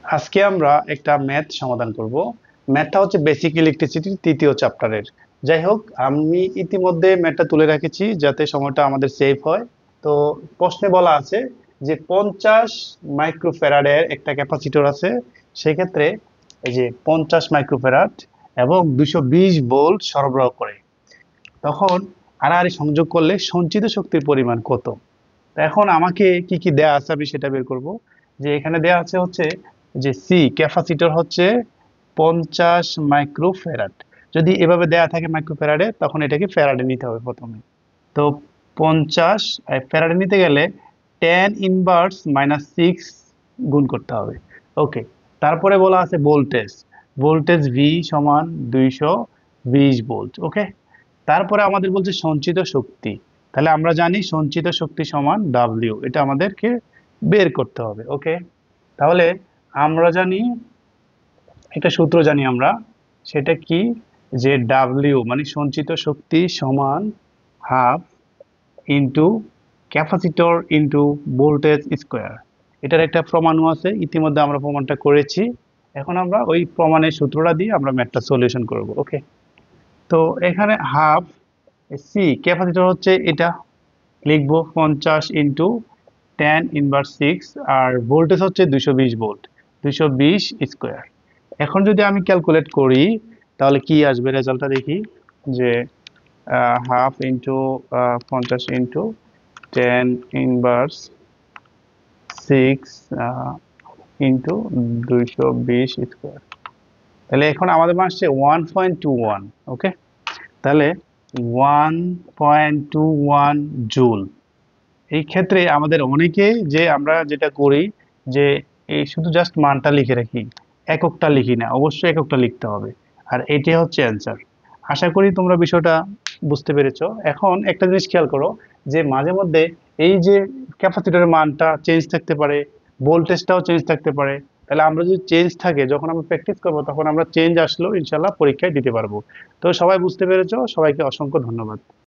আজকে আমরা একটা ম্যাথ সমাধান করব। ম্যাথটা হচ্ছে বেসিক ইলেকট্রিসিটির তৃতীয় চ্যাপ্টারের। যাই হোক, আমি ইতিমধ্যে ম্যাথটা তুলে রেখেছি যাতে সময়টা আমাদের সেভ হয়। তো প্রশ্নে বলা আছে যে 50 মাইক্রোফ্যারাডের একটা ক্যাপাসিটর আছে। সেক্ষেত্রে এই যে 50 মাইক্রোফ্যারাড এবং 220 ভোল্ট সরবরাহ করে, তখন হারাহারি সংযোগ করলে সঞ্চিত শক্তির পরিমাণ কত? তো এখন আমাকে কি কি দেয়া আছে আমি সেটা বের করব। যে এখানে দেয়া আছে হচ্ছে যে সি ক্যাপাসিটর হচ্ছে 50 মাইক্রোফ্যারাড। যদি এভাবে দেয়া থাকে মাইক্রোফ্যারাডে, তখন এটাকে ফ্যারাডে নিতে হবে প্রথমে। তো 50 ফ্যারাডে নিতে গেলে 10 ইনভার্স -6 গুণ করতে হবে। ওকে, তারপরে বলা আছে ভোল্টেজ। ভোল্টেজ ভি সমান 220 ভোল্ট। ওকে, তারপরে আমাদের বলছে সঞ্চিত শক্তি। তাহলে আমরা জানি সঞ্চিত শক্তি সমান ডাব্লিউ, এটা আমাদেরকে বের করতে হবে। ওকে, তাহলে আমরা জানি একটা সূত্র জানি আমরা, সেটা কি? যে ডাব্লিউ মানে সঞ্চিত শক্তি সমান half into capacitor into voltage square. এটার একটা প্রমাণও আছে, ইতিমধ্যে আমরা প্রমাণটা করেছি। এখন আমরা ওই প্রমাণের সূত্রটা দিয়ে আমরা ম্যাথটা সলিউশন করব। ওকে, তো এখানে হাফ সি ক্যাপাসিটর হচ্ছে এটা, লিখবো 50 ইন্টু 10 ইনভার্স 6, আর ভোল্টেজ হচ্ছে 220 ভোল্ট, 220 স্কোয়ার। এখন যদি আমি ক্যালকুলেট করি তাহলে কি আসবে রেজাল্টটা দেখি। যে half into 50 into 10 inverse 6 into 220 square. তাহলে এখন আমাদের আসছে 1.21। ওকে, তাহলে 1.21 জুল। এই ক্ষেত্রে আমাদের অনেকে যে আমরা যেটা করি যে এই শুধু জাস্ট মানটা লিখে রাখি, এককটা লিখি না, অবশ্যই এককটা লিখতে হবে। আর এটাই হচ্ছে অ্যান্সার। আশা করি তোমরা বিষয়টা বুঝতে পেরেছো। এখন একটা জিনিস খেয়াল করো, যে মাঝে মধ্যে এই যে ক্যাপাসিটরের মানটা চেঞ্জ থাকতে পারে, ভোল্টেজটাও চেঞ্জ থাকতে পারে। তাহলে আমরা যদি চেঞ্জ থাকে, যখন আমরা প্র্যাকটিস করবো তখন আমরা চেঞ্জ আসলেও ইনশাল্লাহ পরীক্ষায় দিতে পারবো। তো সবাই বুঝতে পেরেছো, সবাইকে অসংখ্য ধন্যবাদ।